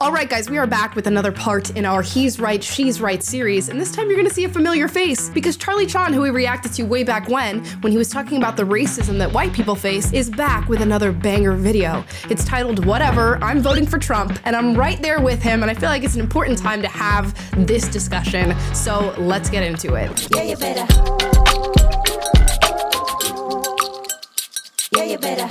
Alright guys, we are back with another part in our He's Right, She's Right series, and this time you're gonna see a familiar face, because Charlie Cheon, who we reacted to way back when he was talking about the racism that white people face, is back with another banger video. It's titled, Whatever, I'm Voting for Trump, and I'm right there with him, and I feel like it's an important time to have this discussion, so let's get into it. Yeah, you better. Yeah, you better.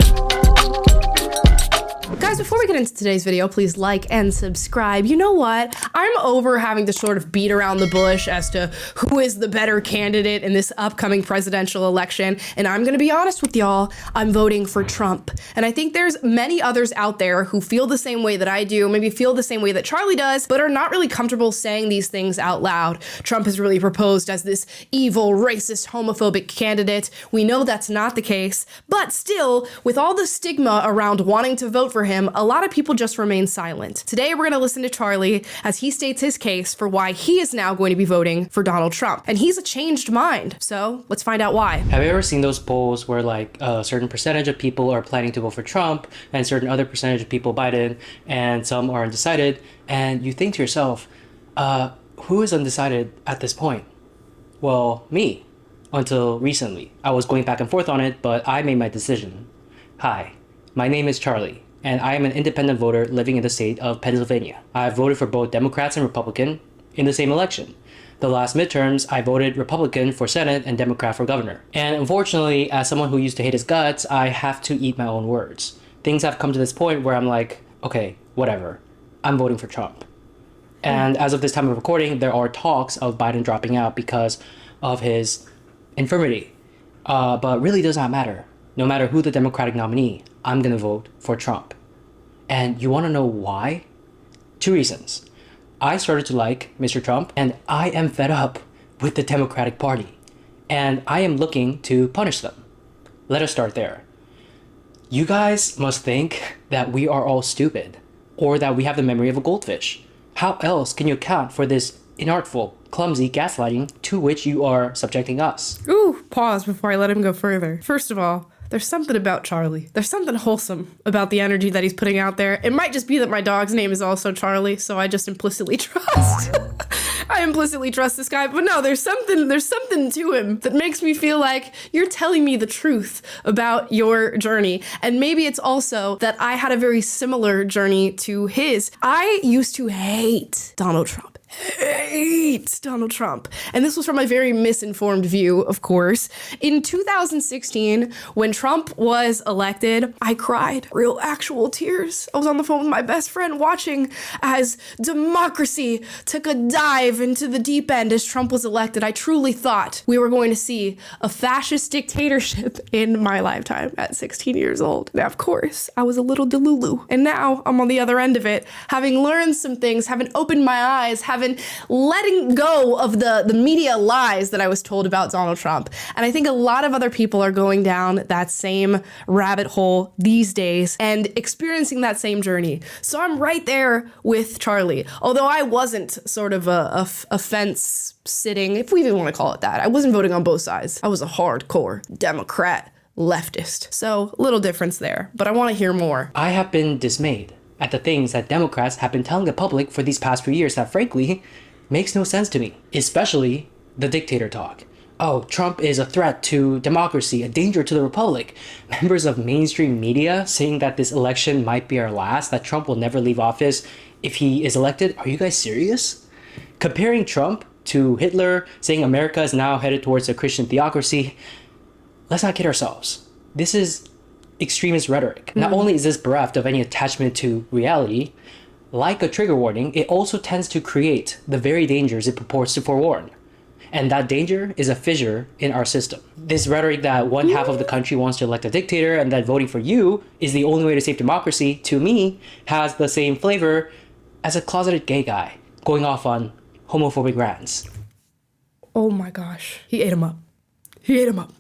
Guys, before we get into today's video, please like and subscribe. You know what? I'm over having to sort of beat around the bush as to who is the better candidate in this upcoming presidential election. And I'm gonna be honest with y'all, I'm voting for Trump. And I think there's many others out there who feel the same way that I do, maybe feel the same way that Charlie does, but are not really comfortable saying these things out loud. Trump is really proposed as this evil, racist, homophobic candidate. We know that's not the case, but still, with all the stigma around wanting to vote for him, a lot of people just remain silent. Today, we're gonna listen to Charlie as he states his case for why he is now going to be voting for Donald Trump. And he's a changed mind, so let's find out why. Have you ever seen those polls where like a certain percentage of people are planning to vote for Trump and a certain other percentage of people Biden and some are undecided, and you think to yourself, who is undecided at this point? Well, me. Until recently. I was going back and forth on it, but I made my decision. Hi, my name is Charlie, and I am an independent voter living in the state of Pennsylvania. I have voted for both Democrats and Republican in the same election. The last midterms, I voted Republican for Senate and Democrat for governor. And unfortunately, as someone who used to hate his guts, I have to eat my own words. Things have come to this point where I'm like, okay, whatever, I'm voting for Trump. And as of this time of recording, there are talks of Biden dropping out because of his infirmity. But really does not matter. No matter who the Democratic nominee, I'm gonna vote for Trump. And you wanna know why? Two reasons. I started to like Mr. Trump, and I am fed up with the Democratic Party. And I am looking to punish them. Let us start there. You guys must think that we are all stupid, or that we have the memory of a goldfish. How else can you account for this inartful, clumsy gaslighting to which you are subjecting us? Ooh, pause before I let him go further. First of all, there's something about Charlie. There's something wholesome about the energy that he's putting out there. It might just be that my dog's name is also Charlie, so I just implicitly trust. I implicitly trust this guy, but no, there's something to him that makes me feel like you're telling me the truth about your journey. And maybe it's also that I had a very similar journey to his. I used to hate Donald Trump. Hate Donald Trump. And this was from a very misinformed view, of course. In 2016, when Trump was elected, I cried real actual tears. I was on the phone with my best friend watching as democracy took a dive into the deep end as Trump was elected. I truly thought we were going to see a fascist dictatorship in my lifetime at 16 years old. Now, of course, I was a little delulu. And now I'm on the other end of it, having learned some things, having opened my eyes, having letting go of the media lies that I was told about Donald Trump. And I think a lot of other people are going down that same rabbit hole these days and experiencing that same journey. So I'm right there with Charlie. Although I wasn't sort of a fence sitting, if we even want to call it that. I wasn't voting on both sides. I was a hardcore Democrat leftist. So a little difference there, but I want to hear more. I have been dismayed at the things that Democrats have been telling the public for these past few years that frankly makes no sense to me, especially the dictator talk. Oh, Trump is a threat to democracy, a danger to the republic. Members of mainstream media saying that this election might be our last, that Trump will never leave office if he is elected. Are you guys serious? Comparing Trump to Hitler, saying America is now headed towards a Christian theocracy. Let's not kid ourselves. This is extremist rhetoric. Not only is this bereft of any attachment to reality, like a trigger warning, it also tends to create the very dangers it purports to forewarn. And that danger is a fissure in our system. This rhetoric that one half of the country wants to elect a dictator and that voting for you is the only way to save democracy, to me, has the same flavor as a closeted gay guy going off on homophobic rants. Oh my gosh. He ate him up. He ate him up.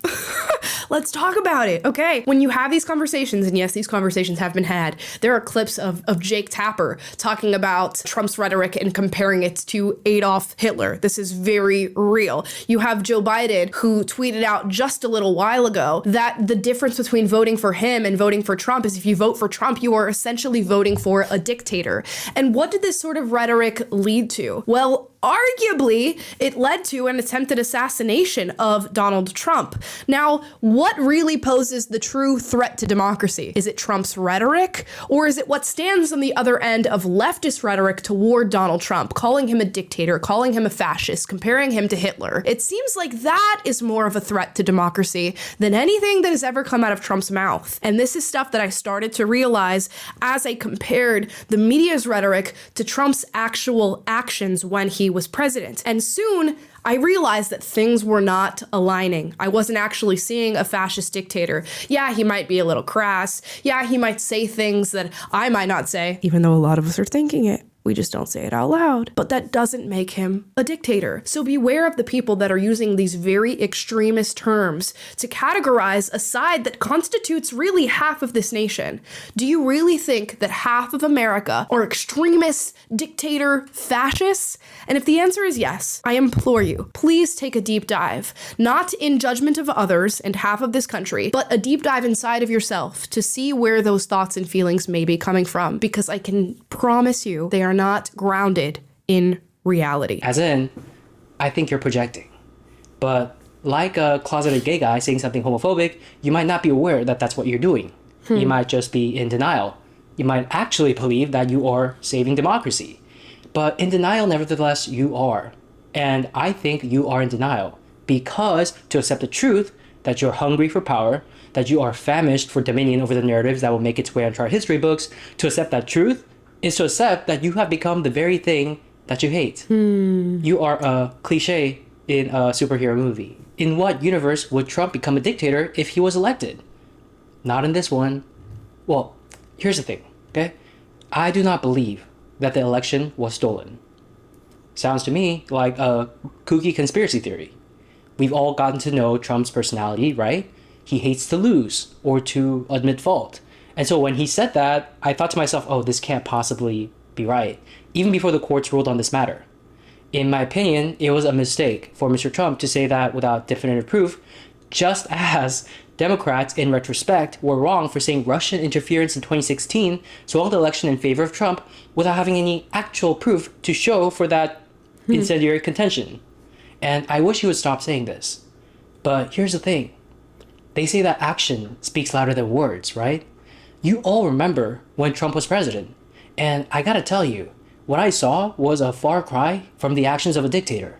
Let's talk about it. Okay. When you have these conversations, and yes, these conversations have been had, there are clips of Jake Tapper talking about Trump's rhetoric and comparing it to Adolf Hitler. This is very real. You have Joe Biden, who tweeted out just a little while ago that the difference between voting for him and voting for Trump is if you vote for Trump, you are essentially voting for a dictator. And what did this sort of rhetoric lead to? Well, arguably, it led to an attempted assassination of Donald Trump. Now, what really poses the true threat to democracy? Is it Trump's rhetoric, or is it what stands on the other end of leftist rhetoric toward Donald Trump, calling him a dictator, calling him a fascist, comparing him to Hitler? It seems like that is more of a threat to democracy than anything that has ever come out of Trump's mouth. And this is stuff that I started to realize as I compared the media's rhetoric to Trump's actual actions when he was president. And soon, I realized that things were not aligning. I wasn't actually seeing a fascist dictator. Yeah, he might be a little crass. Yeah, he might say things that I might not say, even though a lot of us are thinking it. We just don't say it out loud. But that doesn't make him a dictator. So beware of the people that are using these very extremist terms to categorize a side that constitutes really half of this nation. Do you really think that half of America are extremists, dictator, fascists? And if the answer is yes, I implore you, please take a deep dive, not in judgment of others and half of this country, but a deep dive inside of yourself to see where those thoughts and feelings may be coming from, because I can promise you they are not grounded in reality. As in, I think you're projecting. But like a closeted gay guy saying something homophobic, you might not be aware that that's what you're doing. You might just be in denial. You might actually believe that you are saving democracy. But in denial, nevertheless, you are. And I think you are in denial because to accept the truth that you're hungry for power, that you are famished for dominion over the narratives that will make its way onto our history books, to accept that truth is to accept that you have become the very thing that you hate. You are a cliche in a superhero movie. In what universe would Trump become a dictator if he was elected? Not in this one. Well, here's the thing, okay? I do not believe that the election was stolen. Sounds to me like a kooky conspiracy theory. We've all gotten to know Trump's personality, right? He hates to lose or to admit fault. And so when he said that, I thought to myself, oh, this can't possibly be right, even before the courts ruled on this matter. In my opinion, it was a mistake for Mr. Trump to say that without definitive proof, just as Democrats, in retrospect, were wrong for saying Russian interference in 2016 swung the election in favor of Trump without having any actual proof to show for that incendiary contention. And I wish he would stop saying this. But here's the thing. They say that action speaks louder than words, right? You all remember when Trump was president. And I gotta tell you, what I saw was a far cry from the actions of a dictator.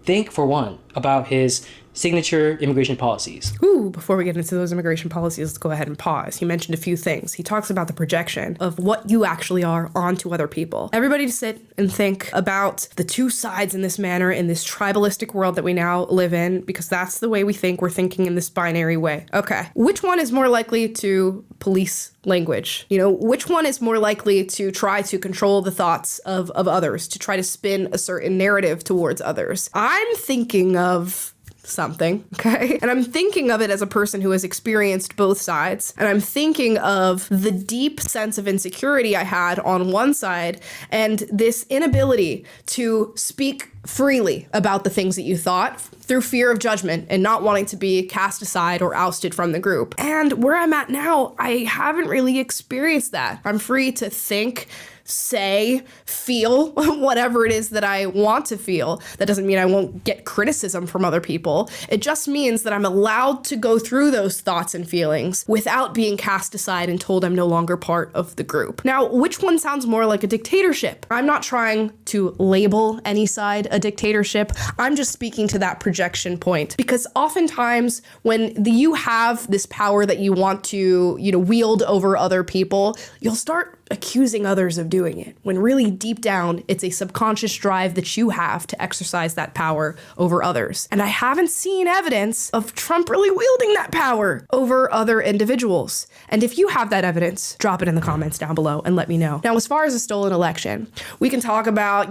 Think, for one, about his signature immigration policies. Ooh, before we get into those immigration policies, let's go ahead and pause. He mentioned a few things. He talks about the projection of what you actually are onto other people. Everybody to sit and think about the two sides in this manner in this tribalistic world that we now live in, because that's the way we think. We're thinking in this binary way. Okay. Which one is more likely to police language? You know, which one is more likely to try to control the thoughts of others, to try to spin a certain narrative towards others? I'm thinking of something, okay? And I'm thinking of it as a person who has experienced both sides. And I'm thinking of the deep sense of insecurity I had on one side and this inability to speak freely about the things that you thought through fear of judgment and not wanting to be cast aside or ousted from the group. And where I'm at now, I haven't really experienced that. I'm free to think, say, feel whatever it is that I want to feel. That doesn't mean I won't get criticism from other people. It just means that I'm allowed to go through those thoughts and feelings without being cast aside and told I'm no longer part of the group. Now, which one sounds more like a dictatorship? I'm not trying to label any side a dictatorship. I'm just speaking to that projection point, because oftentimes when you have this power that you want to, wield over other people, you'll start accusing others of doing it, when really deep down, it's a subconscious drive that you have to exercise that power over others. And I haven't seen evidence of Trump really wielding that power over other individuals. And if you have that evidence, drop it in the comments down below and let me know. Now, as far as a stolen election, we can talk about,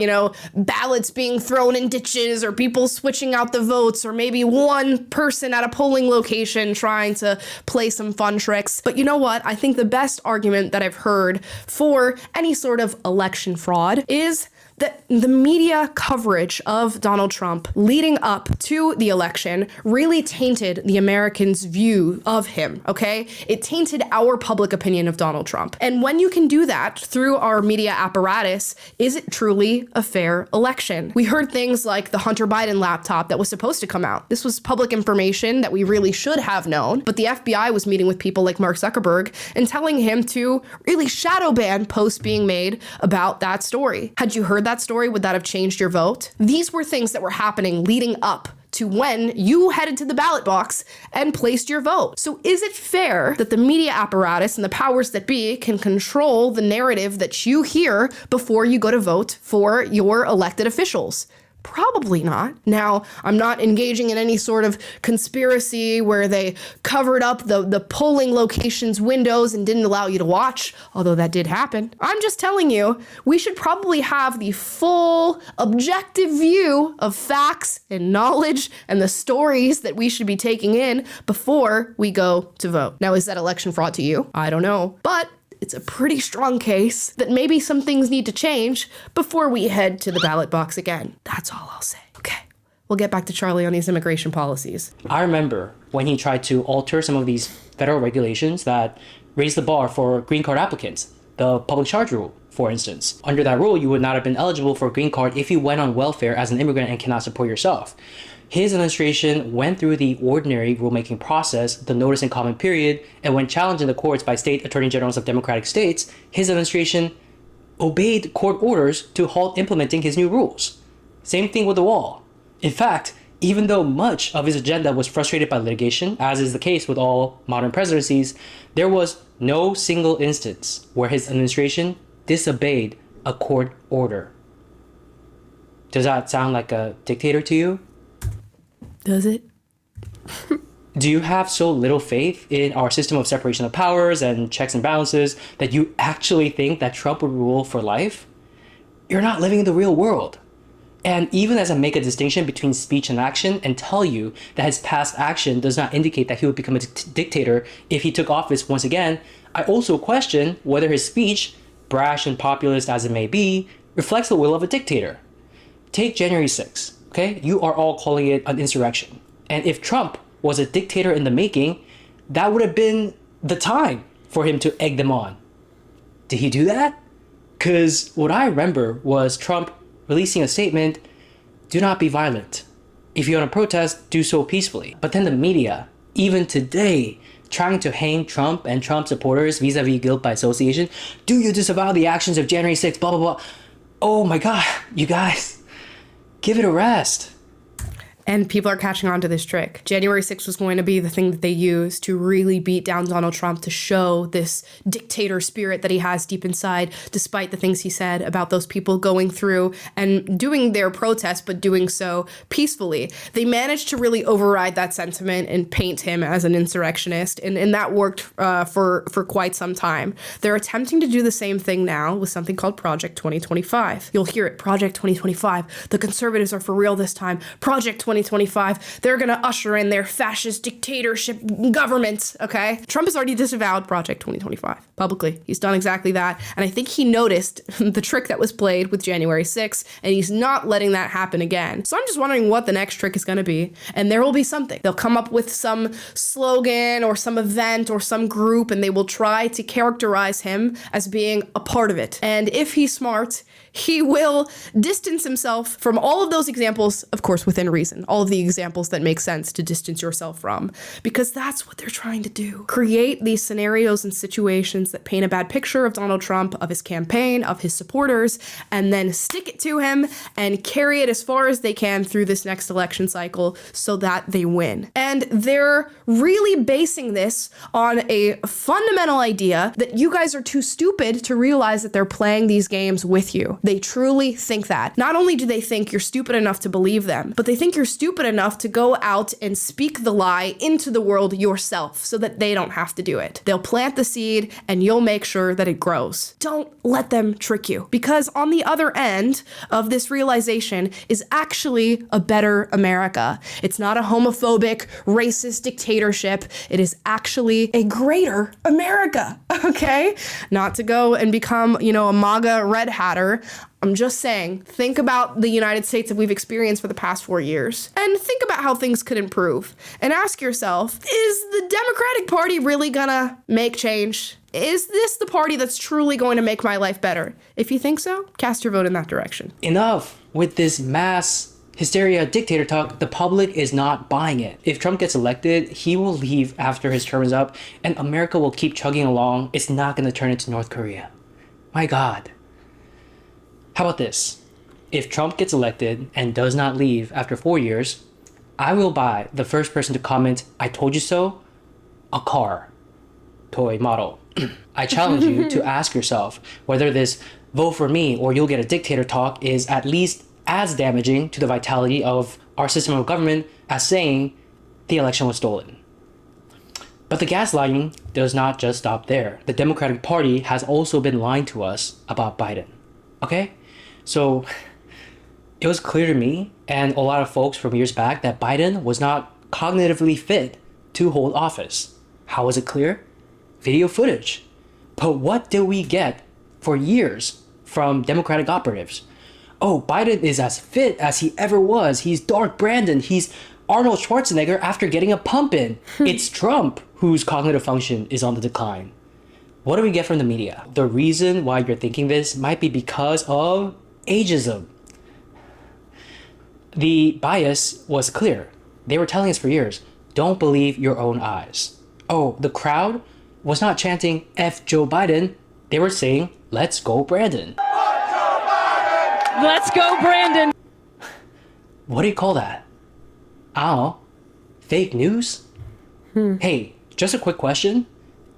ballots being thrown in ditches or people switching out the votes or maybe one person at a polling location trying to play some fun tricks. But you know what? I think the best argument that I've heard for any sort of election fraud is that the media coverage of Donald Trump leading up to the election really tainted the Americans' view of him, okay? It tainted our public opinion of Donald Trump. And when you can do that through our media apparatus, is it truly a fair election? We heard things like the Hunter Biden laptop that was supposed to come out. This was public information that we really should have known, but the FBI was meeting with people like Mark Zuckerberg and telling him to really shadow ban posts being made about that story. Had you heard that story, would that have changed your vote? These were things that were happening leading up to when you headed to the ballot box and placed your vote. So is it fair that the media apparatus and the powers that be can control the narrative that you hear before you go to vote for your elected officials? Probably not. Now, I'm not engaging in any sort of conspiracy where they covered up the polling location's windows and didn't allow you to watch, although that did happen. I'm just telling you, we should probably have the full objective view of facts and knowledge and the stories that we should be taking in before we go to vote. Now, is that election fraud to you? I don't know, but it's a pretty strong case that maybe some things need to change before we head to the ballot box again. That's all I'll say. Okay, we'll get back to Charlie on these immigration policies. I remember when he tried to alter some of these federal regulations that raised the bar for green card applicants, the public charge rule, for instance. Under that rule, you would not have been eligible for a green card if you went on welfare as an immigrant and cannot support yourself. His administration went through the ordinary rulemaking process, the notice and comment period, and when challenged in the courts by state attorney generals of democratic states, his administration obeyed court orders to halt implementing his new rules. Same thing with the wall. In fact, even though much of his agenda was frustrated by litigation, as is the case with all modern presidencies, there was no single instance where his administration disobeyed a court order. Does that sound like a dictator to you? Does it? Do you have so little faith in our system of separation of powers and checks and balances that you actually think that Trump would rule for life? You're not living in the real world. And even as I make a distinction between speech and action and tell you that his past action does not indicate that he would become a dictator if he took office once again, I also question whether his speech, brash and populist as it may be, reflects the will of a dictator. Take January 6th. Okay, you are all calling it an insurrection. And if Trump was a dictator in the making, that would have been the time for him to egg them on. Did he do that? Because what I remember was Trump releasing a statement, do not be violent. If you want to protest, do so peacefully. But then the media, even today, trying to hang Trump and Trump supporters vis-a-vis guilt by association, do you disavow the actions of January 6th, blah, blah, blah. Oh my God, you guys. Give it a rest. And people are catching on to this trick. January 6th was going to be the thing that they use to really beat down Donald Trump, to show this dictator spirit that he has deep inside, despite the things he said about those people going through and doing their protest, but doing so peacefully. They managed to really override that sentiment and paint him as an insurrectionist, and that worked for quite some time. They're attempting to do the same thing now with something called Project 2025. You'll hear it, Project 2025. The conservatives are for real this time. Project 2025. They're going to usher in their fascist dictatorship government, okay? Trump has already disavowed Project 2025 publicly. He's done exactly that. And I think he noticed the trick that was played with January 6th, and he's not letting that happen again. So I'm just wondering what the next trick is going to be. And there will be something. They'll come up with some slogan or some event or some group, and they will try to characterize him as being a part of it. And if he's smart, he will distance himself from all of those examples, of course, within reason. all of the examples that make sense to distance yourself from, because that's what they're trying to do. Create these scenarios and situations that paint a bad picture of Donald Trump, of his campaign, of his supporters, and then stick it to him and carry it as far as they can through this next election cycle so that they win. And they're really basing this on a fundamental idea that you guys are too stupid to realize that they're playing these games with you. They truly think that. Not only do they think you're stupid enough to believe them, but they think you're stupid enough to go out and speak the lie into the world yourself so that they don't have to do it. They'll plant the seed and you'll make sure that it grows. Don't let them trick you, because on the other end of this realization is actually a better America. It's not a homophobic, racist dictatorship. It is actually a greater America, okay? Not to go and become, a MAGA red hatter. I'm just saying, think about the United States that we've experienced for the past 4 years and think about how things could improve and ask yourself, is the Democratic Party really gonna make change? Is this the party that's truly going to make my life better? If you think so, cast your vote in that direction. Enough with this mass hysteria dictator talk. The public is not buying it. If Trump gets elected, he will leave after his term is up and America will keep chugging along. It's not going to turn into North Korea. My God. How about this? If Trump gets elected and does not leave after 4 years, I will buy the first person to comment, "I told you so," a car, toy model. I challenge you to ask yourself whether this vote for me or you'll get a dictator talk is at least as damaging to the vitality of our system of government as saying the election was stolen. But the gaslighting does not just stop there. The Democratic Party has also been lying to us about Biden. Okay? So it was clear to me and a lot of folks from years back that Biden was not cognitively fit to hold office. How was it clear? Video footage. But what did we get for years from Democratic operatives? Oh, Biden is as fit as he ever was. He's Dark Brandon. He's Arnold Schwarzenegger after getting a pump in. It's Trump whose cognitive function is on the decline. What do we get from the media? The reason why you're thinking this might be because of ageism. The bias was clear. They were telling us for years, don't believe your own eyes. Oh, the crowd was not chanting F Joe Biden. They were saying, let's go Brandon. Let's go Brandon. What do you call that? I don't know. Fake news? Hey, just a quick question.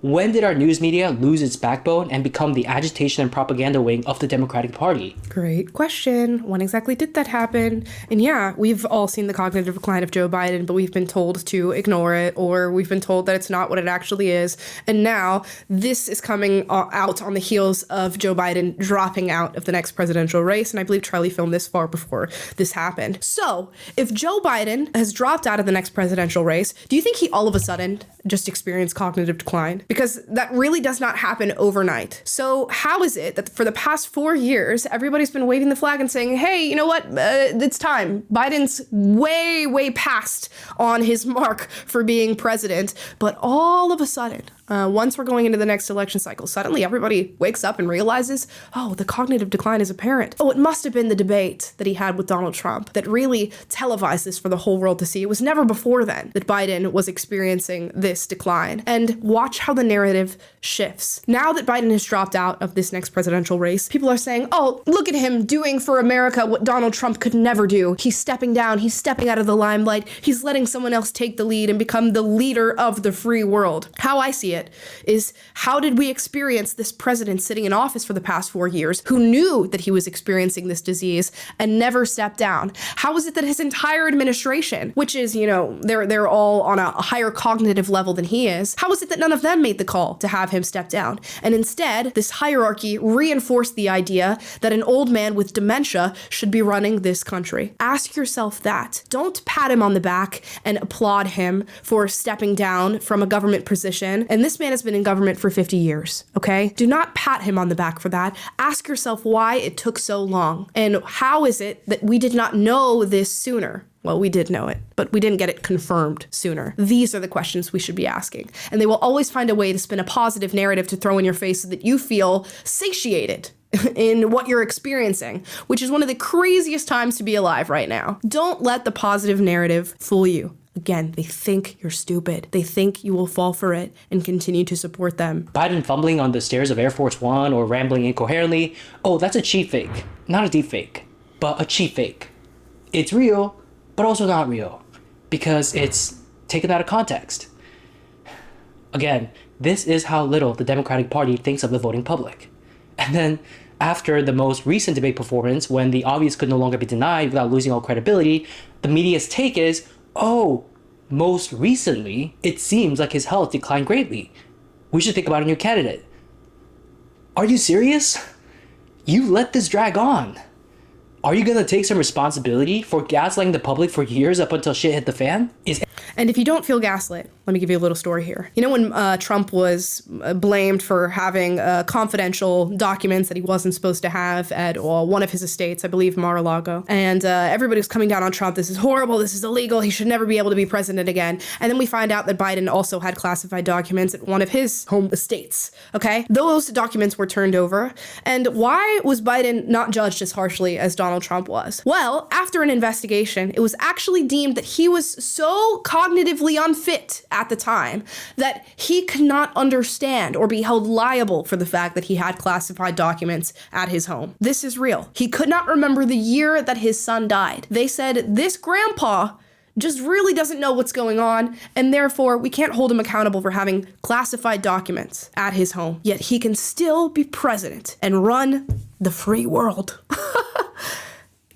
When did our news media lose its backbone and become the agitation and propaganda wing of the Democratic Party? Great question. When exactly did that happen? And yeah, we've all seen the cognitive decline of Joe Biden, but we've been told to ignore it, or we've been told that it's not what it actually is. And now this is coming out on the heels of Joe Biden dropping out of the next presidential race. And I believe Charlie filmed this far before this happened. So if Joe Biden has dropped out of the next presidential race, do you think he all of a sudden just experienced cognitive decline? Because that really does not happen overnight. So how is it that for the past 4 years, everybody's been waving the flag and saying, hey, you know what? It's time. Biden's way, way past on his mark for being president. But all of a sudden, once we're going into the next election cycle, suddenly everybody wakes up and realizes, oh, the cognitive decline is apparent. Oh, it must have been the debate that he had with Donald Trump that really televised this for the whole world to see. It was never before then that Biden was experiencing this decline. And watch how the narrative shifts. Now that Biden has dropped out of this next presidential race, people are saying, oh, look at him doing for America what Donald Trump could never do. He's stepping down. He's stepping out of the limelight. He's letting someone else take the lead and become the leader of the free world. How I see it is, how did we experience this president sitting in office for the past 4 years who knew that he was experiencing this disease and never stepped down? How is it that his entire administration, which is, they're all on a higher cognitive level than he is, how is it that none of them made the call to have him step down? And instead, this hierarchy reinforced the idea that an old man with dementia should be running this country. Ask yourself that. Don't pat him on the back and applaud him for stepping down from a government position. And this man has been in government for 50 years, okay? Do not pat him on the back for that. Ask yourself why it took so long. And how is it that we did not know this sooner? Well, we did know it, but we didn't get it confirmed sooner. These are the questions we should be asking. And they will always find a way to spin a positive narrative to throw in your face so that you feel satiated in what you're experiencing, which is one of the craziest times to be alive right now. Don't let the positive narrative fool you. Again, they think you're stupid. They think you will fall for it and continue to support them. Biden fumbling on the stairs of Air Force One or rambling incoherently. Oh, that's a cheap fake. Not a deep fake, but a cheap fake. It's real, but also not real because it's taken out of context. Again, this is how little the Democratic Party thinks of the voting public. And then after the most recent debate performance, when the obvious could no longer be denied without losing all credibility, the media's take is, oh, most recently, it seems like his health declined greatly. We should think about a new candidate. Are you serious? You let this drag on. Are you gonna take some responsibility for gaslighting the public for years up until shit hit the fan? And if you don't feel gaslit, let me give you a little story here. You know when Trump was blamed for having confidential documents that he wasn't supposed to have at one of his estates, I believe Mar-a-Lago, and everybody was coming down on Trump. This is horrible. This is illegal. He should never be able to be president again. And then we find out that Biden also had classified documents at one of his home estates. Okay, those documents were turned over. And why was Biden not judged as harshly as Donald Trump was? Well, after an investigation, it was actually deemed that he was so cognitively unfit at the time that he could not understand or be held liable for the fact that he had classified documents at his home. This is real. He could not remember the year that his son died. They said, this grandpa just really doesn't know what's going on, and therefore we can't hold him accountable for having classified documents at his home. Yet he can still be president and run the free world.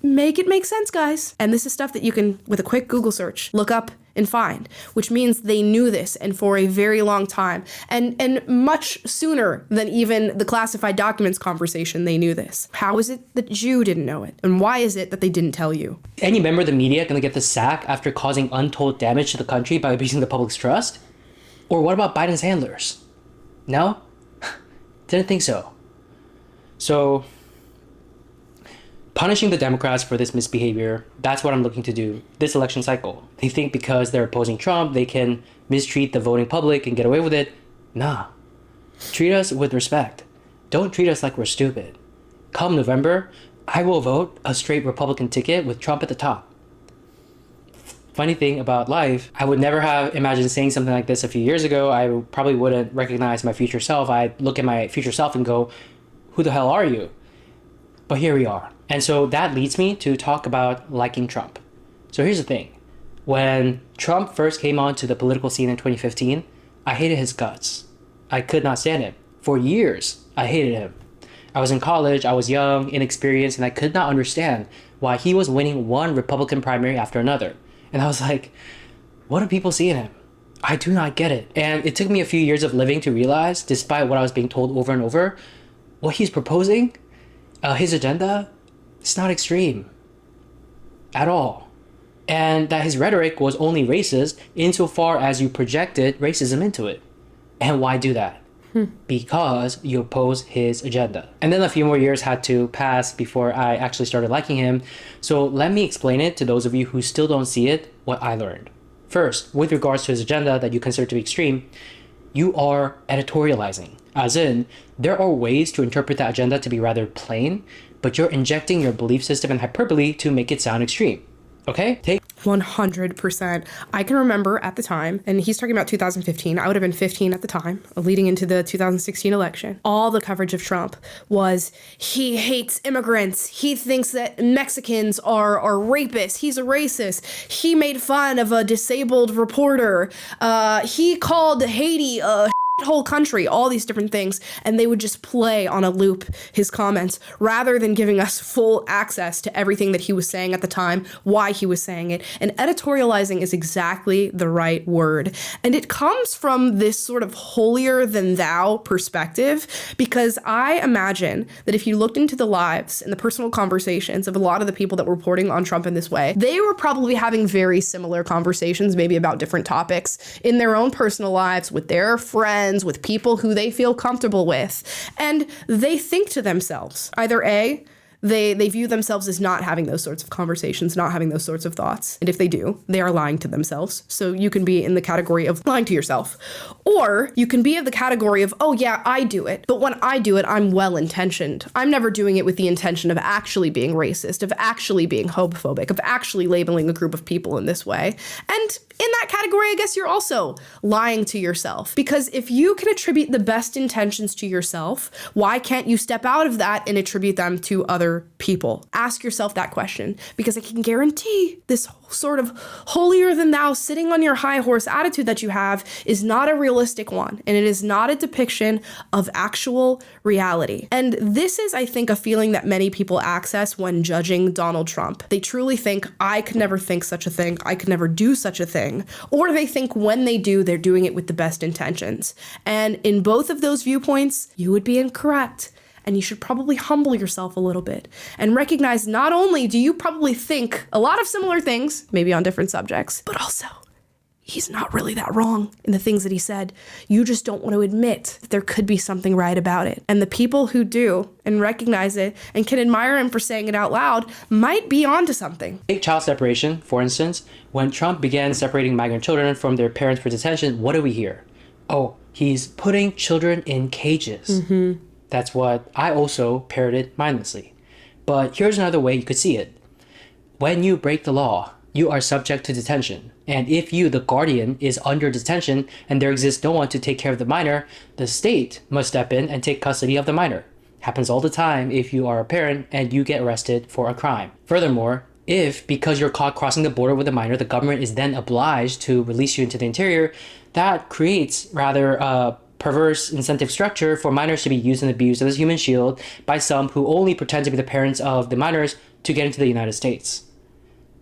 Make it make sense, guys. And this is stuff that you can, with a quick Google search, look up and find, which means they knew this and for a very long time. And much sooner than even the classified documents conversation, they knew this. How is it that you didn't know it? And why is it that they didn't tell you? Any member of the media gonna get the sack after causing untold damage to the country by abusing the public's trust? Or what about Biden's handlers? No? Didn't think so. So, punishing the Democrats for this misbehavior, that's what I'm looking to do this election cycle. They think because they're opposing Trump, they can mistreat the voting public and get away with it. Nah. Treat us with respect. Don't treat us like we're stupid. Come November, I will vote a straight Republican ticket with Trump at the top. Funny thing about life, I would never have imagined saying something like this a few years ago. I probably wouldn't recognize my future self. I'd look at my future self and go, who the hell are you? But here we are. And so that leads me to talk about liking Trump. So here's the thing. When Trump first came onto the political scene in 2015, I hated his guts. I could not stand him. For years, I hated him. I was in college, I was young, inexperienced, and I could not understand why he was winning one Republican primary after another. And I was like, what do people see in him? I do not get it. And it took me a few years of living to realize, despite what I was being told over and over, what he's proposing, his agenda, it's not extreme at all. And that his rhetoric was only racist insofar as you projected racism into it. And why do that? Because you oppose his agenda. And then a few more years had to pass before I actually started liking him. So let me explain it to those of you who still don't see it, what I learned. First, with regards to his agenda that you consider to be extreme, you are editorializing. As in, there are ways to interpret that agenda to be rather plain, but you're injecting your belief system and hyperbole to make it sound extreme. Okay? 100%. I can remember at the time, and he's talking about 2015, I would have been 15 at the time, leading into the 2016 election. All the coverage of Trump was, he hates immigrants. He thinks that Mexicans are rapists. He's a racist. He made fun of a disabled reporter. He called Haiti a whole country, all these different things, and they would just play on a loop his comments rather than giving us full access to everything that he was saying at the time, why he was saying it. And editorializing is exactly the right word. And it comes from this sort of holier than thou perspective, because I imagine that if you looked into the lives and the personal conversations of a lot of the people that were reporting on Trump in this way, they were probably having very similar conversations, maybe about different topics in their own personal lives with their friends, with people who they feel comfortable with. And they think to themselves, either A, They view themselves as not having those sorts of conversations, not having those sorts of thoughts. And if they do, they are lying to themselves. So you can be in the category of lying to yourself. Or you can be in the category of, oh yeah, I do it. But when I do it, I'm well-intentioned. I'm never doing it with the intention of actually being racist, of actually being homophobic, of actually labeling a group of people in this way. And in that category, I guess you're also lying to yourself. Because if you can attribute the best intentions to yourself, why can't you step out of that and attribute them to other people? Ask yourself that question, because I can guarantee this sort of holier than thou, sitting on your high horse attitude that you have is not a realistic one, and it is not a depiction of actual reality. And this is, I think, a feeling that many people access when judging Donald Trump. They truly think, I could never think such a thing, I could never do such a thing. Or they think when they do, they're doing it with the best intentions. And in both of those viewpoints, you would be incorrect. And you should probably humble yourself a little bit and recognize not only do you probably think a lot of similar things, maybe on different subjects, but also he's not really that wrong in the things that he said. You just don't want to admit that there could be something right about it. And the people who do and recognize it and can admire him for saying it out loud might be onto something. Take child separation, for instance. When Trump began separating migrant children from their parents for detention, what do we hear? Oh, he's putting children in cages. That's what I also parroted mindlessly. But here's another way you could see it. When you break the law, you are subject to detention. And if you, the guardian, is under detention and there exists no one to take care of the minor, the state must step in and take custody of the minor. Happens all the time if you are a parent and you get arrested for a crime. Furthermore, if, because you're caught crossing the border with a minor, the government is then obliged to release you into the interior, that creates rather a perverse incentive structure for minors to be used and abused as a human shield by some who only pretend to be the parents of the minors to get into the United States.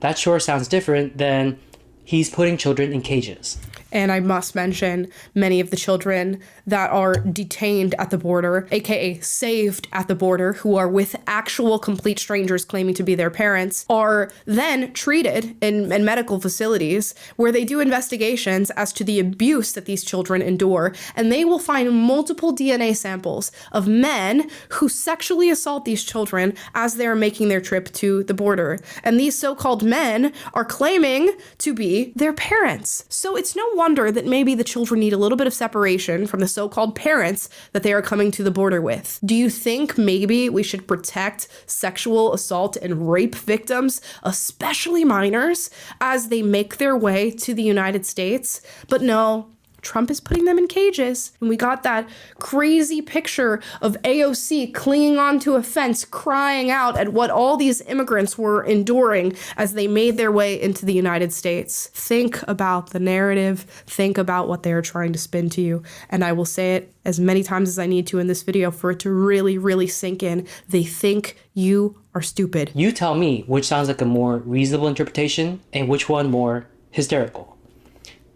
That sure sounds different than he's putting children in cages. And I must mention many of the children that are detained at the border, aka saved at the border, who are with actual complete strangers claiming to be their parents, are then treated in medical facilities where they do investigations as to the abuse that these children endure. And they will find multiple DNA samples of men who sexually assault these children as they're making their trip to the border. And these so-called men are claiming to be their parents. So it's no wonder that maybe the children need a little bit of separation from the so-called parents that they are coming to the border with. Do you think maybe we should protect sexual assault and rape victims, especially minors, as they make their way to the United States? But no, Trump is putting them in cages. And we got that crazy picture of AOC clinging onto a fence, crying out at what all these immigrants were enduring as they made their way into the United States. Think about the narrative. Think about what they are trying to spin to you. And I will say it as many times as I need to in this video for it to really, really sink in. They think you are stupid. You tell me which sounds like a more reasonable interpretation and which one more hysterical.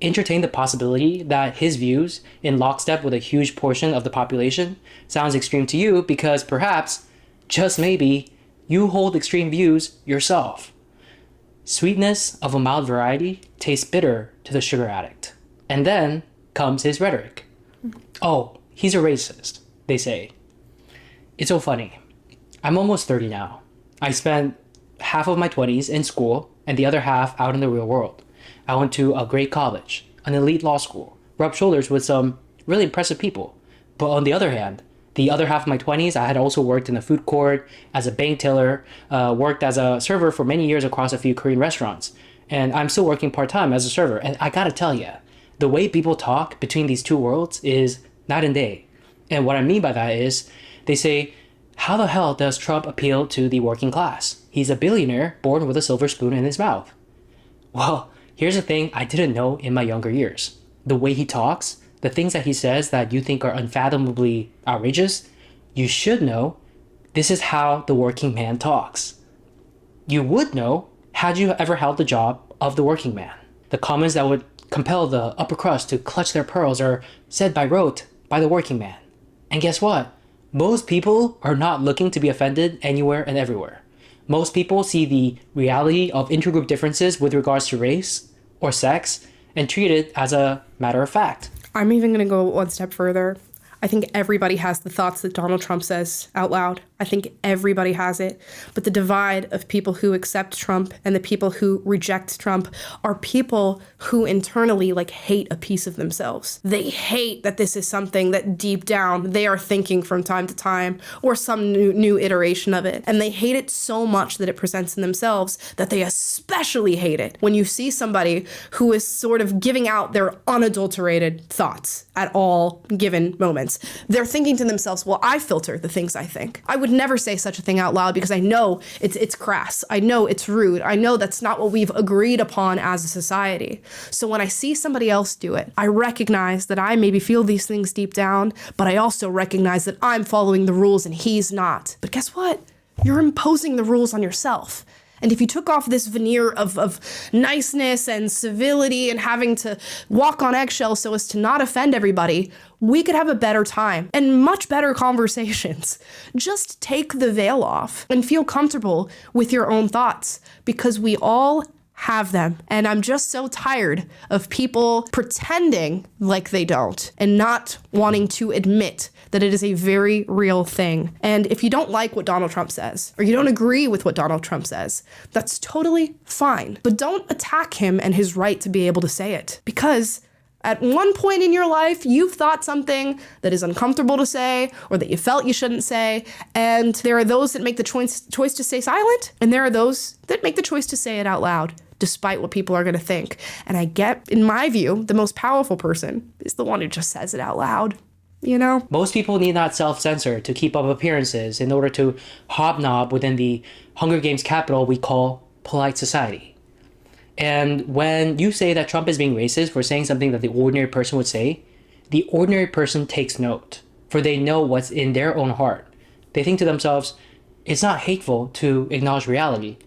Entertain the possibility that his views, in lockstep with a huge portion of the population, sounds extreme to you because perhaps, just maybe, you hold extreme views yourself. Sweetness of a mild variety tastes bitter to the sugar addict. And then comes his rhetoric. Oh, he's a racist, they say. It's so funny. I'm almost 30 now. I spent half of my 20s in school and the other half out in the real world. I went to a great college, an elite law school, rubbed shoulders with some really impressive people. But on the other hand, the other half of my 20s, I had also worked in a food court, as a bank teller, worked as a server for many years across a few Korean restaurants. And I'm still working part-time as a server. And I gotta tell you, the way people talk between these two worlds is night and day. And what I mean by that is, they say, how the hell does Trump appeal to the working class? He's a billionaire born with a silver spoon in his mouth. Well, here's a thing I didn't know in my younger years. The way he talks, the things that he says that you think are unfathomably outrageous, you should know this is how the working man talks. You would know had you ever held the job of the working man. The comments that would compel the upper crust to clutch their pearls are said by rote by the working man. And guess what? Most people are not looking to be offended anywhere and everywhere. Most people see the reality of intergroup differences with regards to race or sex and treat it as a matter of fact. I'm even going to go one step further. I think everybody has the thoughts that Donald Trump says out loud. I think everybody has it. But the divide of people who accept Trump and the people who reject Trump are people who internally hate a piece of themselves. They hate that this is something that deep down they are thinking from time to time, or some new iteration of it. And they hate it so much that it presents in themselves that they especially hate it when you see somebody who is sort of giving out their unadulterated thoughts at all given moments. They're thinking to themselves, well, I filter the things I think. I would never say such a thing out loud because I know it's crass. I know it's rude. I know that's not what we've agreed upon as a society. So when I see somebody else do it, I recognize that I maybe feel these things deep down, but I also recognize that I'm following the rules and he's not. But guess what? You're imposing the rules on yourself. And if you took off this veneer of niceness and civility and having to walk on eggshells so as to not offend everybody, we could have a better time and much better conversations. Just take the veil off and feel comfortable with your own thoughts, because we all have them. And I'm just so tired of people pretending like they don't and not wanting to admit that it is a very real thing. And if you don't like what Donald Trump says, or you don't agree with what Donald Trump says, that's totally fine. But don't attack him and his right to be able to say it. Because at one point in your life, you've thought something that is uncomfortable to say, or that you felt you shouldn't say. And there are those that make the choice to stay silent, and there are those that make the choice to say it out loud, despite what people are going to think. And I get, in my view, the most powerful person is the one who just says it out loud. You know? Most people need not self-censor to keep up appearances in order to hobnob within the Hunger Games capital we call polite society. And when you say that Trump is being racist for saying something that the ordinary person would say, the ordinary person takes note, for they know what's in their own heart. They think to themselves, it's not hateful to acknowledge reality.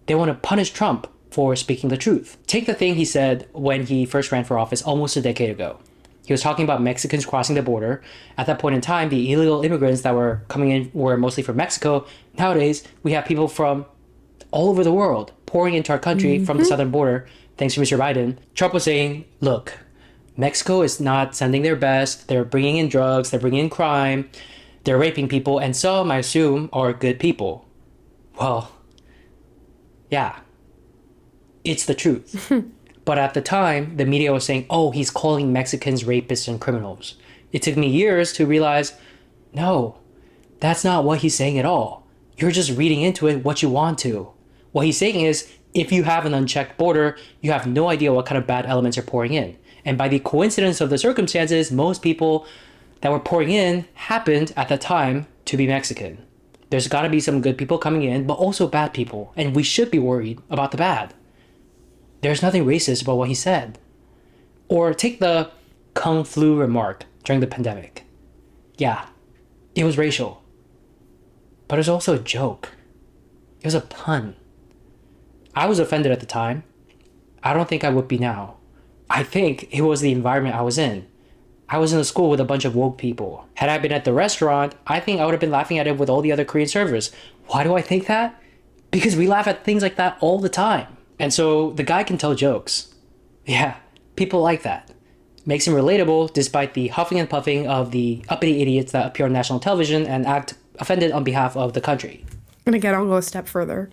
They want to punish Trump for speaking the truth. Take the thing he said when he first ran for office almost a decade ago. He was talking about Mexicans crossing the border. At that point in time, the illegal immigrants that were coming in were mostly from Mexico. Nowadays, we have people from all over the world pouring into our country from the southern border, thanks to Mr. Biden. Trump was saying, look, Mexico is not sending their best. They're bringing in drugs. They're bringing in crime. They're raping people. And some, I assume, are good people. Well, yeah, it's the truth. But at the time, the media was saying, oh, he's calling Mexicans rapists and criminals. It took me years to realize, no, that's not what he's saying at all. You're just reading into it what you want to. What he's saying is, if you have an unchecked border, you have no idea what kind of bad elements are pouring in. And by the coincidence of the circumstances, most people that were pouring in happened at the time to be Mexican. There's got to be some good people coming in, but also bad people. And we should be worried about the bad. There's nothing racist about what he said. Or take the Kung flu remark during the pandemic. Yeah, it was racial. But it was also a joke. It was a pun. I was offended at the time. I don't think I would be now. I think it was the environment I was in. I was in a school with a bunch of woke people. Had I been at the restaurant, I think I would have been laughing at it with all the other Korean servers. Why do I think that? Because we laugh at things like that all the time. And so the guy can tell jokes. Yeah, people like that. Makes him relatable despite the huffing and puffing of the uppity idiots that appear on national television and act offended on behalf of the country. And again, I'll go a step further.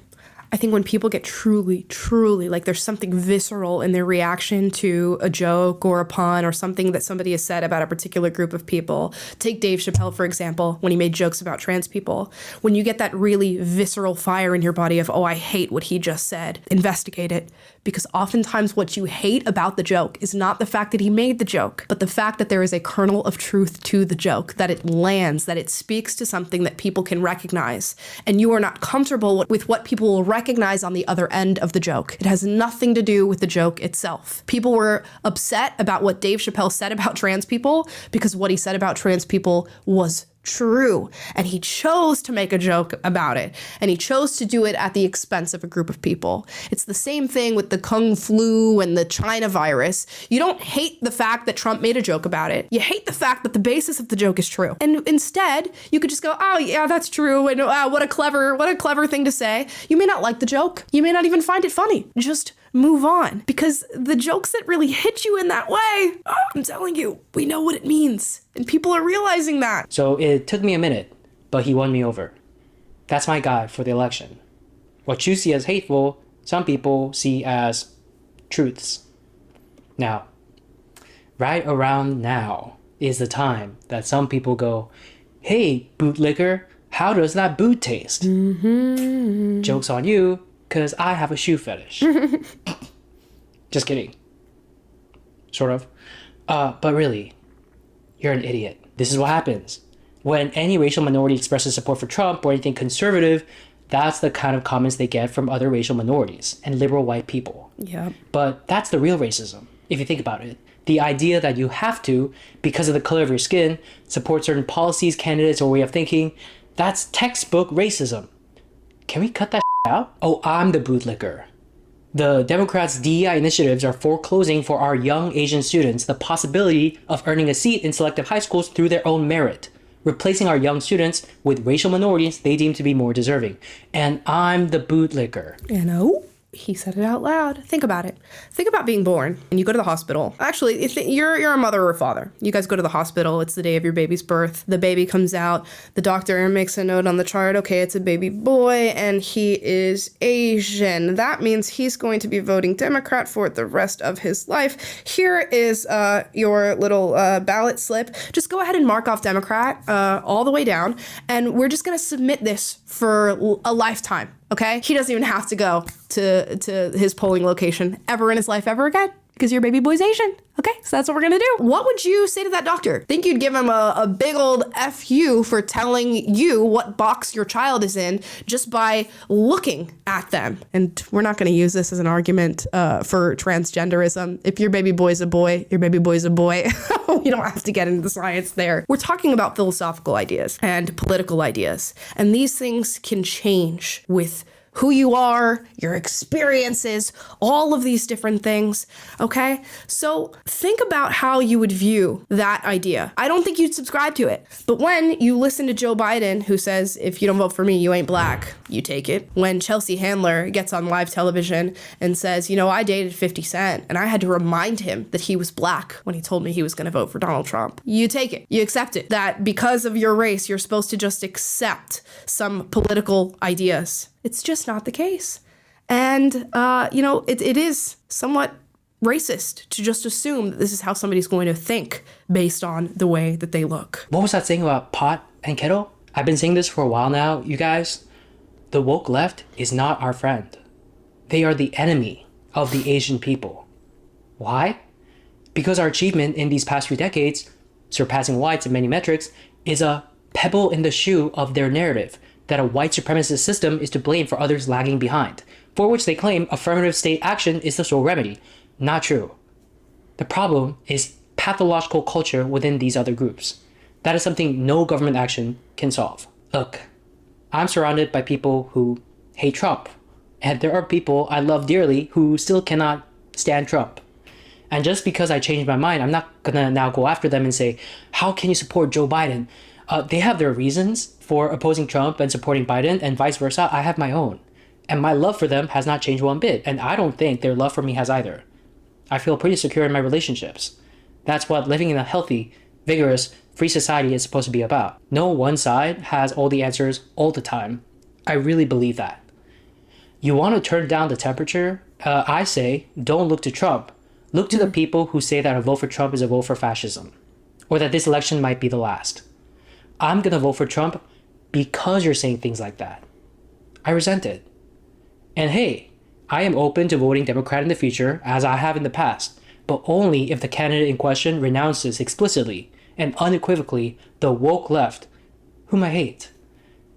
I think when people get truly, there's something visceral in their reaction to a joke or a pun or something that somebody has said about a particular group of people. Take Dave Chappelle, for example, when he made jokes about trans people. When you get that really visceral fire in your body of, oh, I hate what he just said, investigate it. Because oftentimes what you hate about the joke is not the fact that he made the joke, but the fact that there is a kernel of truth to the joke, that it lands, that it speaks to something that people can recognize. And you are not comfortable with what people will recognize on the other end of the joke. It has nothing to do with the joke itself. People were upset about what Dave Chappelle said about trans people because what he said about trans people was true. And he chose to make a joke about it. And he chose to do it at the expense of a group of people. It's the same thing with the Kung flu and the China virus. You don't hate the fact that Trump made a joke about it. You hate the fact that the basis of the joke is true. And instead, you could just go, oh yeah, that's true. And what a clever thing to say. You may not like the joke. You may not even find it funny. Just move on. Because the jokes that really hit you in that way, oh, I'm telling you, we know what it means. And people are realizing that. So it took me a minute, but he won me over. That's my guide for the election. What you see as hateful, some people see as truths. Now, right around now is the time that some people go, hey, bootlicker, how does that boot taste? Mm-hmm. Joke's on you, because I have a shoe fetish. Just kidding. Sort of. But really, you're an idiot. This is what happens. When any racial minority expresses support for Trump or anything conservative, that's the kind of comments they get from other racial minorities and liberal white people. Yeah. But that's the real racism, if you think about it. The idea that you have to, because of the color of your skin, support certain policies, candidates, or way of thinking, that's textbook racism. Can we cut that out? Oh, I'm the bootlicker. The Democrats' DEI initiatives are foreclosing for our young Asian students the possibility of earning a seat in selective high schools through their own merit, replacing our young students with racial minorities they deem to be more deserving. And I'm the bootlicker. He said it out loud. Think about it. Think about being born and you go to the hospital. Actually, if you're a mother or a father. You guys go to the hospital. It's the day of your baby's birth. The baby comes out. The doctor makes a note on the chart. Okay, it's a baby boy and he is Asian. That means he's going to be voting Democrat for the rest of his life. Here is your little ballot slip. Just go ahead and mark off Democrat all the way down. And we're just going to submit this for a lifetime. Okay? He doesn't even have to go to his polling location ever in his life ever again because your baby boy's Asian. Okay? So that's what we're going to do. What would you say to that doctor? Think you'd give him a big old FU for telling you what box your child is in just by looking at them. And we're not going to use this as an argument for transgenderism. If your baby boy's a boy, your baby boy's a boy. We don't have to get into the science there. We're talking about philosophical ideas and political ideas. And these things can change with who you are, your experiences, all of these different things, okay? So think about how you would view that idea. I don't think you'd subscribe to it. But when you listen to Joe Biden, who says, if you don't vote for me, you ain't black, you take it. When Chelsea Handler gets on live television and says, I dated 50 Cent, and I had to remind him that he was black when he told me he was gonna vote for Donald Trump, you take it. You accept it. That because of your race, you're supposed to just accept some political ideas. It's just not the case. And, it is somewhat racist to just assume that this is how somebody's going to think based on the way that they look. What was that saying about pot and kettle? I've been saying this for a while now, you guys. The woke left is not our friend. They are the enemy of the Asian people. Why? Because our achievement in these past few decades, surpassing whites in many metrics, is a pebble in the shoe of their narrative that a white supremacist system is to blame for others lagging behind, for which they claim affirmative state action is the sole remedy. Not true. The problem is pathological culture within these other groups. That is something no government action can solve. Look, I'm surrounded by people who hate Trump, and there are people I love dearly who still cannot stand Trump. And just because I changed my mind, I'm not gonna now go after them and say, how can you support Joe Biden? They have their reasons for opposing Trump and supporting Biden, and vice versa. I have my own. And my love for them has not changed one bit, and I don't think their love for me has either. I feel pretty secure in my relationships. That's what living in a healthy, vigorous, free society is supposed to be about. No one side has all the answers all the time. I really believe that. You want to turn down the temperature? I say, don't look to Trump. Look to the people who say that a vote for Trump is a vote for fascism, or that this election might be the last. I'm gonna vote for Trump because you're saying things like that. I resent it. And hey, I am open to voting Democrat in the future, as I have in the past, but only if the candidate in question renounces explicitly and unequivocally the woke left, whom I hate.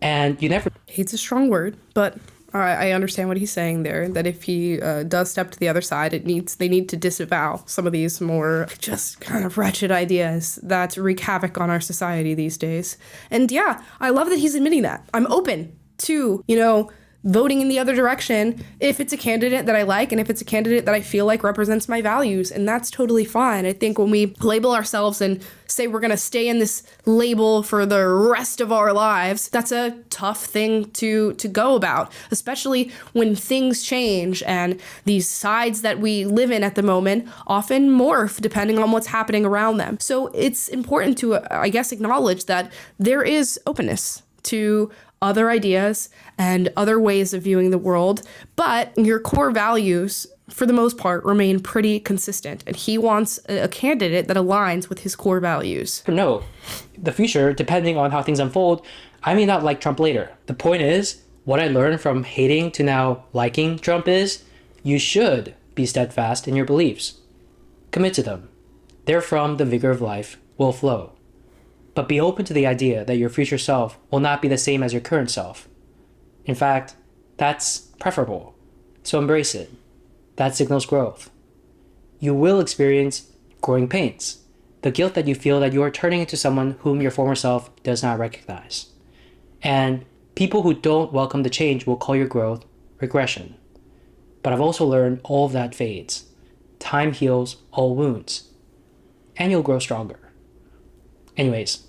And you never... Hate's a strong word, but I understand what he's saying there, that if he does step to the other side, they need to disavow some of these more just kind of wretched ideas that wreak havoc on our society these days. And yeah, I love that he's admitting that. I'm open to, voting in the other direction if it's a candidate that I like and if it's a candidate that I feel like represents my values, and that's totally fine. I think when we label ourselves and say we're going to stay in this label for the rest of our lives, that's a tough thing to go about, especially when things change and these sides that we live in at the moment often morph depending on what's happening around them. So it's important to, acknowledge that there is openness to other ideas and other ways of viewing the world, but your core values, for the most part, remain pretty consistent. And he wants a candidate that aligns with his core values. No, the future, depending on how things unfold, I may not like Trump later. The point is, what I learned from hating to now liking Trump is, you should be steadfast in your beliefs. Commit to them. Therefrom, the vigor of life will flow. But be open to the idea that your future self will not be the same as your current self. In fact, that's preferable. So embrace it. That signals growth. You will experience growing pains, the guilt that you feel that you are turning into someone whom your former self does not recognize. And people who don't welcome the change will call your growth regression. But I've also learned all of that fades. Time heals all wounds. And you'll grow stronger. Anyways,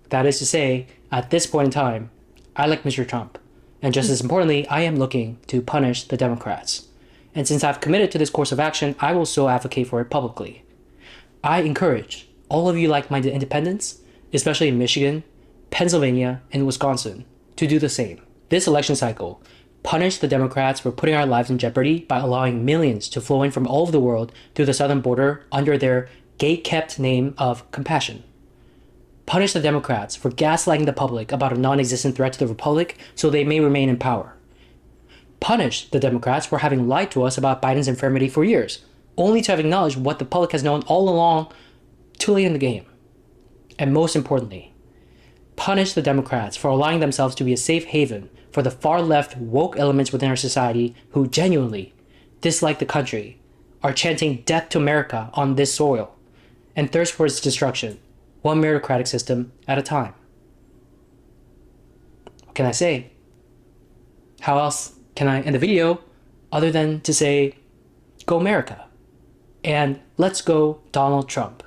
that is to say, at this point in time, I like Mr. Trump. And just as importantly, I am looking to punish the Democrats. And since I've committed to this course of action, I will so advocate for it publicly. I encourage all of you like-minded independents, especially in Michigan, Pennsylvania, and Wisconsin, to do the same. This election cycle, punish the Democrats for putting our lives in jeopardy by allowing millions to flow in from all over the world through the southern border under their gate-kept name of compassion. Punish the Democrats for gaslighting the public about a non-existent threat to the republic so they may remain in power. Punish the Democrats for having lied to us about Biden's infirmity for years, only to have acknowledged what the public has known all along too late in the game. And most importantly, punish the Democrats for allowing themselves to be a safe haven for the far-left woke elements within our society who genuinely dislike the country, are chanting death to America on this soil, and thirst for its destruction, one meritocratic system at a time. What can I say? How else can I end the video other than to say, go America, and let's go Donald Trump.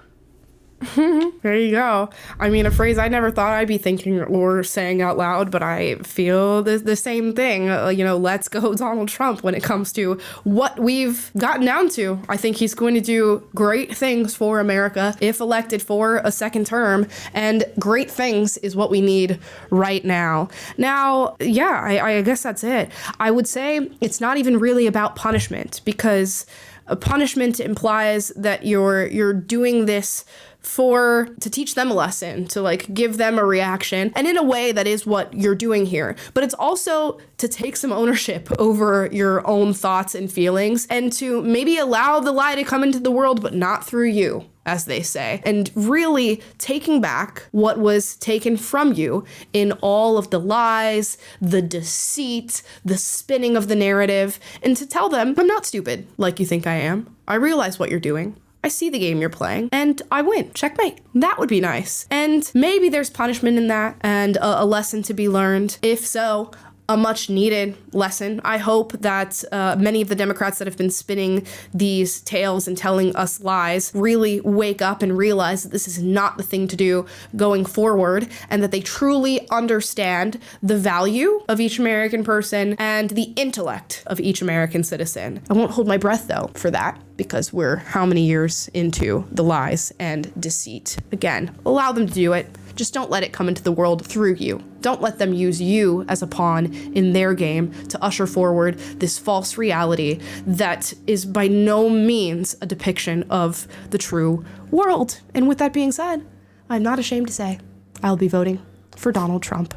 There you go. I mean, a phrase I never thought I'd be thinking or saying out loud, but I feel the same thing. Let's go Donald Trump when it comes to what we've gotten down to. I think he's going to do great things for America if elected for a second term, and great things is what we need right now. Now, yeah, I guess that's it. I would say it's not even really about punishment, because a punishment implies that you're doing this to teach them a lesson, to give them a reaction. And in a way, that is what you're doing here. But it's also to take some ownership over your own thoughts and feelings, and to maybe allow the lie to come into the world, but not through you, as they say. And really taking back what was taken from you in all of the lies, the deceit, the spinning of the narrative, and to tell them, I'm not stupid like you think I am. I realize what you're doing. I see the game you're playing, and I win. Checkmate. That would be nice. And maybe there's punishment in that, and a lesson to be learned. If so, a much needed lesson. I hope that many of the Democrats that have been spinning these tales and telling us lies really wake up and realize that this is not the thing to do going forward, and that they truly understand the value of each American person and the intellect of each American citizen. I won't hold my breath, though, for that, because we're how many years into the lies and deceit. Again, allow them to do it. Just don't let it come into the world through you. Don't let them use you as a pawn in their game to usher forward this false reality that is by no means a depiction of the true world. And with that being said, I'm not ashamed to say I'll be voting for Donald Trump,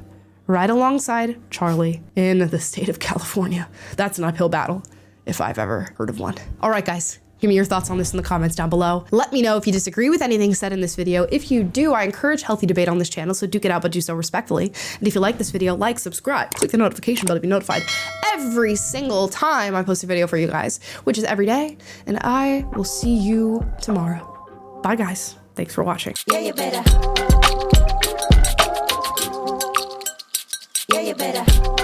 right alongside Charlie in the state of California. That's an uphill battle, if I've ever heard of one. All right, guys. Give me your thoughts on this in the comments down below. Let me know if you disagree with anything said in this video. If you do, I encourage healthy debate on this channel, so duke it out, but do so respectfully. And if you like this video, like, subscribe, click the notification bell to be notified every single time I post a video for you guys, which is every day. And I will see you tomorrow. Bye, guys. Thanks for watching. Yeah, you better. Yeah, you better.